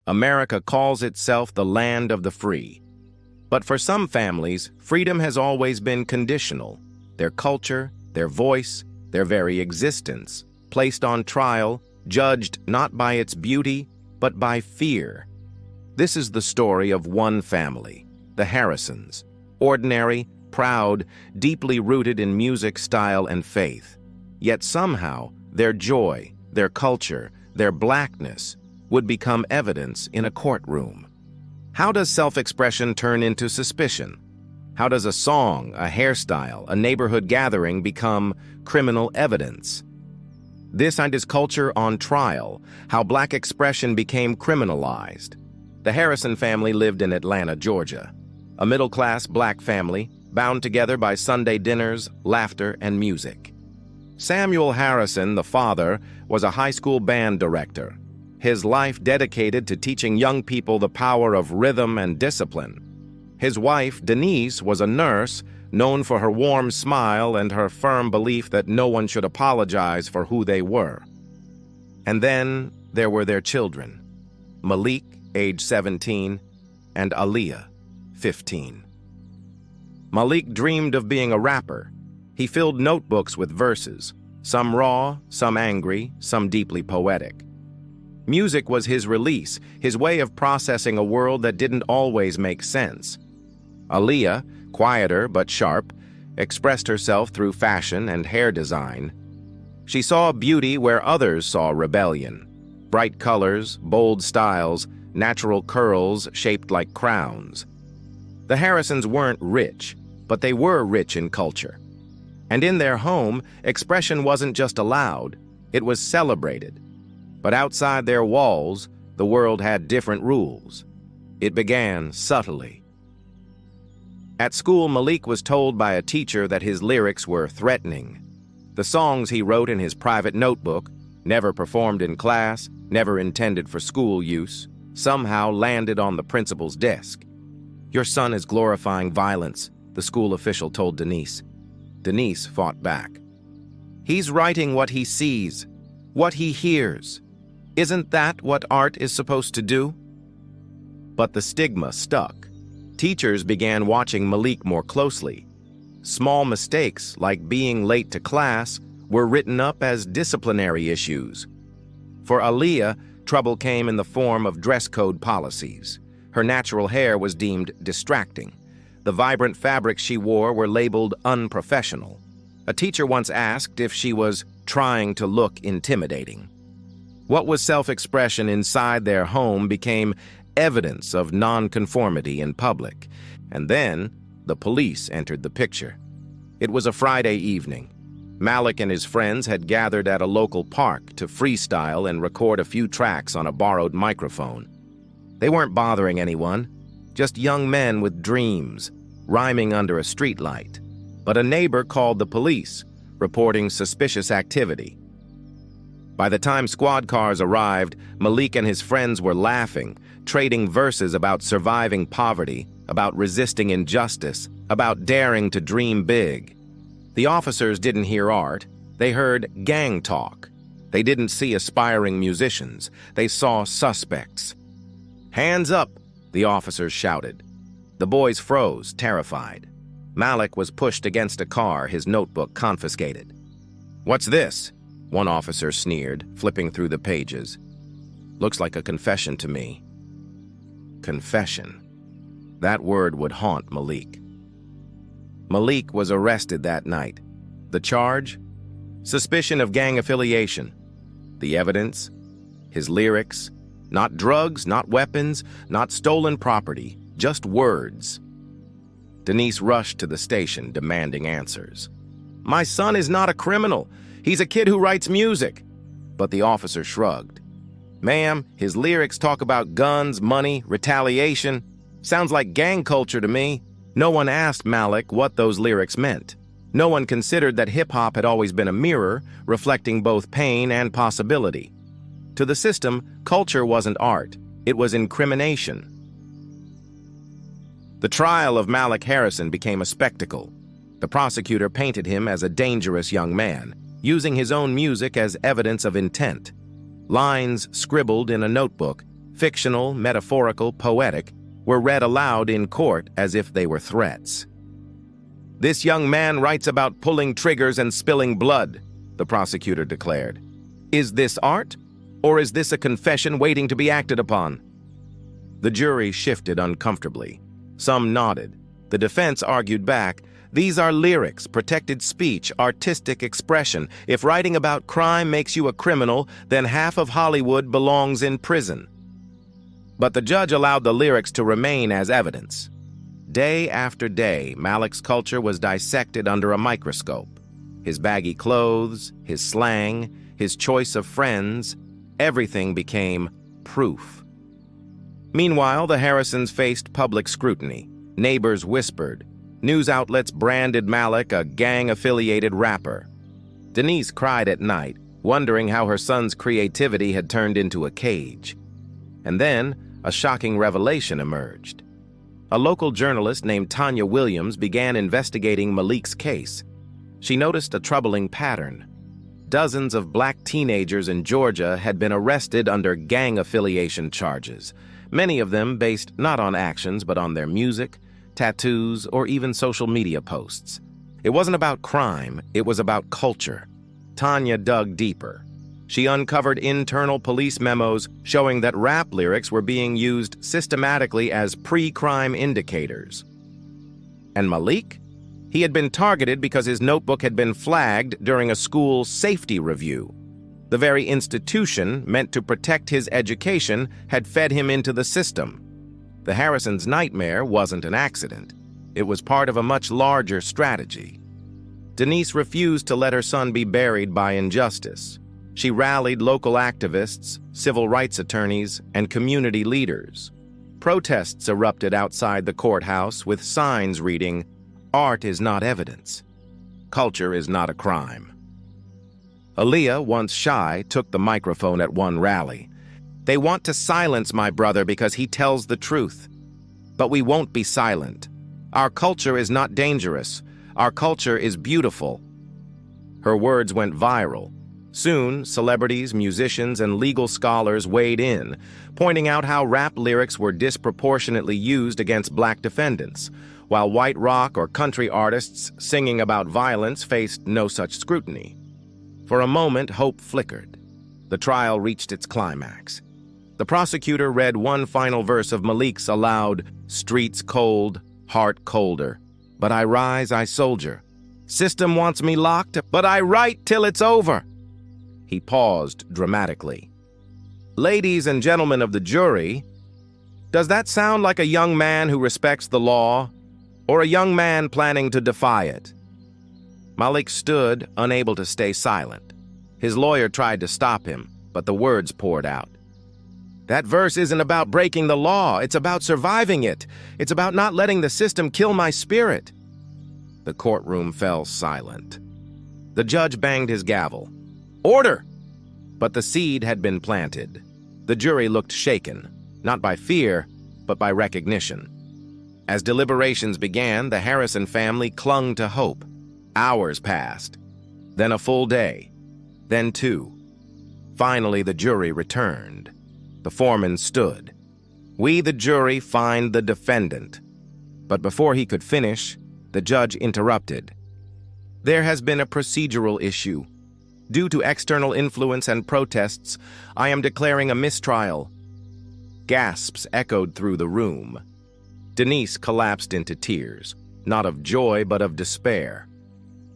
America calls itself the land of the free. But for some families, freedom has always been conditional. Their culture, their voice, their very existence, placed on trial, judged not by its beauty, but by fear. This is the story of one family, the Harrisons. Ordinary, proud, deeply rooted in music, style, and faith. Yet somehow, their joy, their culture, their blackness would become evidence in a courtroom. How does self-expression turn into suspicion? How does a song, a hairstyle, a neighborhood gathering become criminal evidence? This is culture on trial, how Black expression became criminalized. The Harrison family lived in Atlanta, Georgia. A middle-class Black family, bound together by Sunday dinners, laughter, and music. Samuel Harrison, the father, was a high school band director, his life dedicated to teaching young people the power of rhythm and discipline. His wife, Denise, was a nurse, known for her warm smile and her firm belief that no one should apologize for who they were. And then there were their children, Malik, age 17, and Aaliyah, 15. Malik dreamed of being a rapper. He filled notebooks with verses, some raw, some angry, some deeply poetic. Music was his release, his way of processing a world that didn't always make sense. Aaliyah, quieter but sharp, expressed herself through fashion and hair design. She saw beauty where others saw rebellion. Bright colors, bold styles, natural curls shaped like crowns. The Harrisons weren't rich, but they were rich in culture. And in their home, expression wasn't just allowed, it was celebrated. But outside their walls, the world had different rules. It began subtly. At school, Malik was told by a teacher that his lyrics were threatening. The songs he wrote in his private notebook, never performed in class, never intended for school use, somehow landed on the principal's desk. "Your son is glorifying violence," the school official told Denise. Denise fought back. "He's writing what he sees, what he hears. Isn't that what art is supposed to do?" But the stigma stuck. Teachers began watching Malik more closely. Small mistakes, like being late to class, were written up as disciplinary issues. For Aaliyah, trouble came in the form of dress code policies. Her natural hair was deemed distracting. The vibrant fabrics she wore were labeled unprofessional. A teacher once asked if she was trying to look intimidating. What was self-expression inside their home became evidence of nonconformity in public. And then, the police entered the picture. It was a Friday evening. Malik and his friends had gathered at a local park to freestyle and record a few tracks on a borrowed microphone. They weren't bothering anyone, just young men with dreams, rhyming under a streetlight. But a neighbor called the police, reporting suspicious activity. By the time squad cars arrived, Malik and his friends were laughing, trading verses about surviving poverty, about resisting injustice, about daring to dream big. The officers didn't hear art, they heard gang talk. They didn't see aspiring musicians, they saw suspects. "Hands up," the officers shouted. The boys froze, terrified. Malik was pushed against a car, his notebook confiscated. "What's this?" one officer sneered, flipping through the pages. "Looks like a confession to me." Confession. That word would haunt Malik. Malik was arrested that night. The charge? Suspicion of gang affiliation. The evidence? His lyrics. Not drugs, not weapons, not stolen property, just words. Denise rushed to the station, demanding answers. "My son is not a criminal. He's a kid who writes music." But the officer shrugged. "Ma'am, his lyrics talk about guns, money, retaliation. Sounds like gang culture to me." No one asked Malik what those lyrics meant. No one considered that hip-hop had always been a mirror, reflecting both pain and possibility. To the system, culture wasn't art, it was incrimination. The trial of Malik Harrison became a spectacle. The prosecutor painted him as a dangerous young man, using his own music as evidence of intent. Lines scribbled in a notebook, fictional, metaphorical, poetic, were read aloud in court as if they were threats. "This young man writes about pulling triggers and spilling blood," the prosecutor declared. "Is this art, or is this a confession waiting to be acted upon?" The jury shifted uncomfortably. Some nodded. The defense argued back, "These are lyrics, protected speech, artistic expression. If writing about crime makes you a criminal, then half of Hollywood belongs in prison." But the judge allowed the lyrics to remain as evidence. Day after day, Malik's culture was dissected under a microscope. His baggy clothes, his slang, his choice of friends, everything became proof. Meanwhile, the Harrisons faced public scrutiny. Neighbors whispered. News outlets branded Malik a gang-affiliated rapper. Denise cried at night, wondering how her son's creativity had turned into a cage. And then, a shocking revelation emerged. A local journalist named Tanya Williams began investigating Malik's case. She noticed a troubling pattern. Dozens of black teenagers in Georgia had been arrested under gang affiliation charges, many of them based not on actions but on their music, tattoos, or even social media posts. It wasn't about crime, it was about culture. Tanya dug deeper. She uncovered internal police memos showing that rap lyrics were being used systematically as pre-crime indicators. And Malik? He had been targeted because his notebook had been flagged during a school safety review. The very institution meant to protect his education had fed him into the system. The Harrisons' nightmare wasn't an accident. It was part of a much larger strategy. Denise refused to let her son be buried by injustice. She rallied local activists, civil rights attorneys, and community leaders. Protests erupted outside the courthouse with signs reading, "Art is not evidence. Culture is not a crime." Aaliyah, once shy, took the microphone at one rally. "They want to silence my brother because he tells the truth. But we won't be silent. Our culture is not dangerous. Our culture is beautiful." Her words went viral. Soon, celebrities, musicians, and legal scholars weighed in, pointing out how rap lyrics were disproportionately used against black defendants, while white rock or country artists singing about violence faced no such scrutiny. For a moment, hope flickered. The trial reached its climax. The prosecutor read one final verse of Malik's aloud, "Streets cold, heart colder. But I rise, I soldier. System wants me locked, but I write till it's over." He paused dramatically. "Ladies and gentlemen of the jury, does that sound like a young man who respects the law, or a young man planning to defy it?" Malik stood, unable to stay silent. His lawyer tried to stop him, but the words poured out. "That verse isn't about breaking the law, it's about surviving it. It's about not letting the system kill my spirit." The courtroom fell silent. The judge banged his gavel. "Order!" But the seed had been planted. The jury looked shaken, not by fear, but by recognition. As deliberations began, the Harrison family clung to hope. Hours passed, then a full day, then two. Finally, the jury returned. The foreman stood. "We, the jury, find the defendant." But before he could finish, the judge interrupted. "There has been a procedural issue. Due to external influence and protests, I am declaring a mistrial." Gasps echoed through the room. Denise collapsed into tears, not of joy but of despair.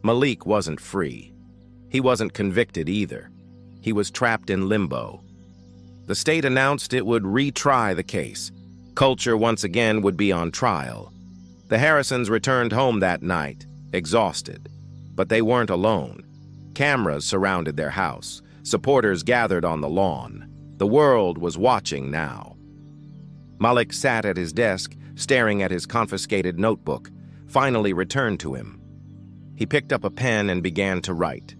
Malik wasn't free. He wasn't convicted either. He was trapped in limbo. The state announced it would retry the case. Culture once again would be on trial. The Harrisons returned home that night, exhausted. But they weren't alone. Cameras surrounded their house. Supporters gathered on the lawn. The world was watching now. Malik sat at his desk, staring at his confiscated notebook, finally returned to him. He picked up a pen and began to write.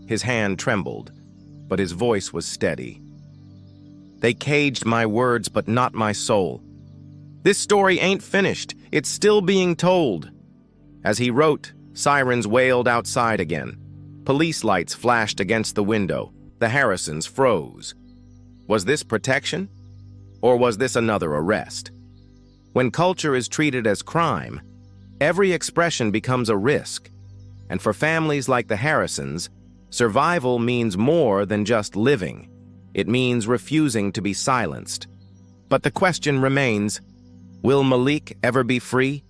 His hand trembled, but his voice was steady. "They caged my words, but not my soul. This story ain't finished. It's still being told." As he wrote, sirens wailed outside again. Police lights flashed against the window. The Harrisons froze. Was this protection? Or was this another arrest? When culture is treated as crime, every expression becomes a risk. And for families like the Harrisons, survival means more than just living. It means refusing to be silenced. But the question remains, will Malik ever be free?